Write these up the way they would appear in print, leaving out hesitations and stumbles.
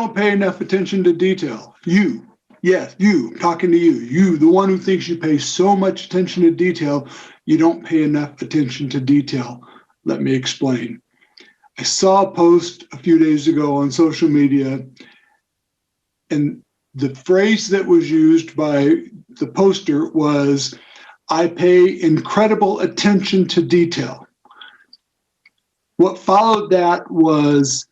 don't pay enough attention to detail. You, yes, you, talking to you, the one who thinks you pay so much attention to detail, you don't pay enough attention to detail. Let me explain. I saw a post a few days ago on social media, and the phrase that was used by the poster was, I pay incredible attention to detail. What followed that was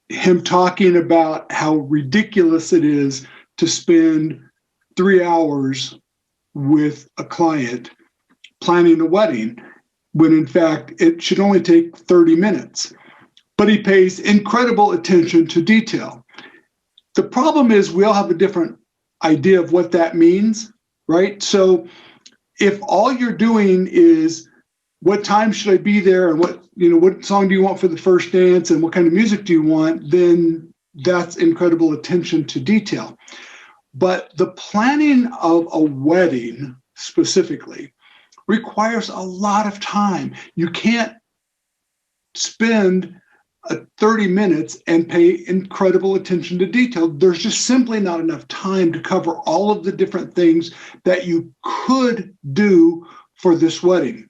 him talking about how ridiculous it is to spend 3 hours with a client planning a wedding, when in fact it should only take 30 minutes. But he pays incredible attention to detail. The problem is we all have a different idea of what that means, right? So if all you're doing is, what time should I be there, and what song do you want for the first dance, and what kind of music do you want, then that's incredible attention to detail. But the planning of a wedding specifically requires a lot of time. You can't spend 30 minutes and pay incredible attention to detail. There's just simply not enough time to cover all of the different things that you could do for this wedding.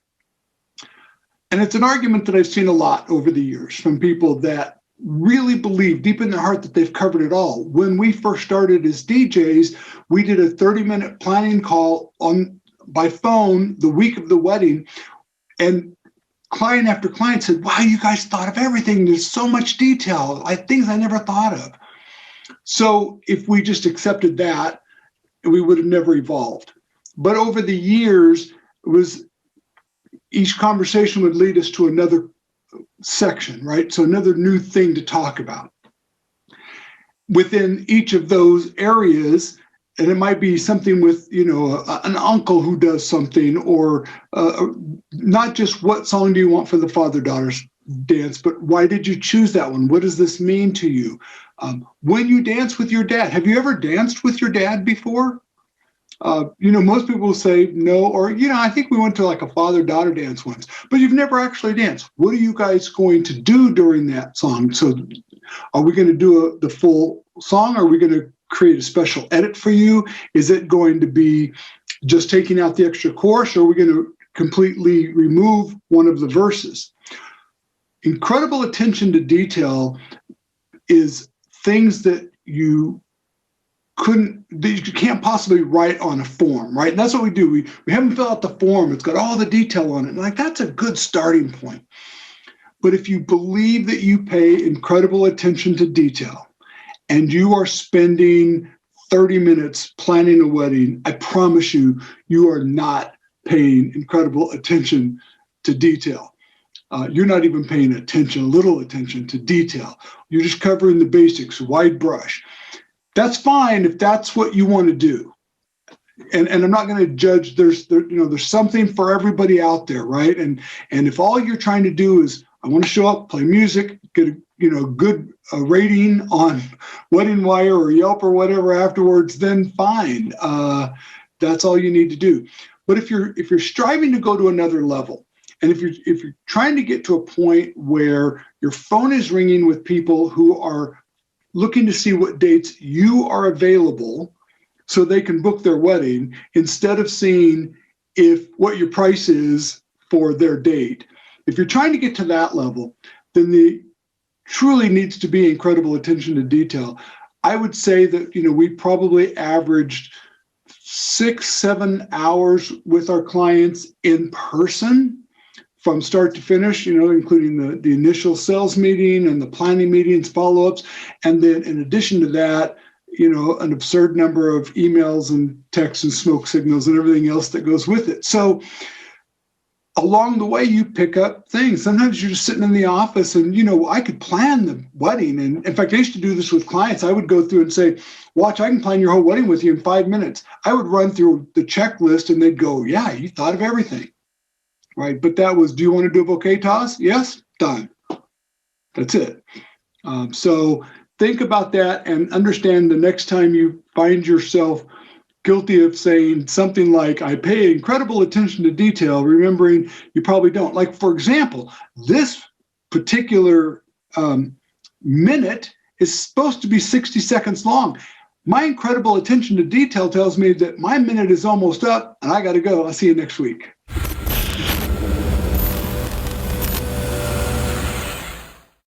And it's an argument that I've seen a lot over the years from people that really believe deep in their heart that they've covered it all. When we first started as DJs, we did a 30-minute planning call by phone the week of the wedding, and client after client said, wow, you guys thought of everything. There's so much detail, things I never thought of. So if we just accepted that, we would have never evolved. But over the years, each conversation would lead us to another section, right? So another new thing to talk about. Within each of those areas, and it might be something with, an uncle who does something, or not just what song do you want for the father-daughter's dance, but why did you choose that one? What does this mean to you? When you dance with your dad, have you ever danced with your dad before? Most people will say no, or, I think we went to like a father-daughter dance once, but you've never actually danced. What are you guys going to do during that song? So are we going to do the full song? Are we going to create a special edit for you? Is it going to be just taking out the extra chorus, or are we going to completely remove one of the verses? Incredible attention to detail is things that you can't possibly write on a form, right? And that's what we do. We have them fill out the form. It's got all the detail on it. That's a good starting point. But if you believe that you pay incredible attention to detail, and you are spending 30 minutes planning a wedding, I promise you, you are not paying incredible attention to detail. You're not even paying a little attention to detail. You're just covering the basics, wide brush. That's fine if that's what you want to do. And I'm not going to judge. There's something for everybody out there, right? And if all you're trying to do is, I want to show up, play music, get a good rating on Wedding Wire or Yelp or whatever afterwards, then fine. That's all you need to do. But if you're striving to go to another level, and if you're trying to get to a point where your phone is ringing with people who are looking to see what dates you are available so they can book their wedding, instead of seeing what your price is for their date, if you're trying to get to that level, then the truly needs to be incredible attention to detail. I would say that, we probably averaged 6-7 hours with our clients in person from start to finish, including the initial sales meeting and the planning meetings, follow-ups. And then in addition to that, an absurd number of emails and texts and smoke signals and everything else that goes with it. So along the way, you pick up things. Sometimes you're just sitting in the office and, I could plan the wedding. And in fact, I used to do this with clients. I would go through and say, watch, I can plan your whole wedding with you in 5 minutes. I would run through the checklist and they'd go, yeah, you thought of everything, right? But that was, do you want to do a bouquet toss? Yes, done. That's it. So think about that and understand the next time you find yourself guilty of saying something like, I pay incredible attention to detail, remembering you probably don't. Like, for example, this particular minute is supposed to be 60 seconds long. My incredible attention to detail tells me that my minute is almost up and I got to go. I'll see you next week.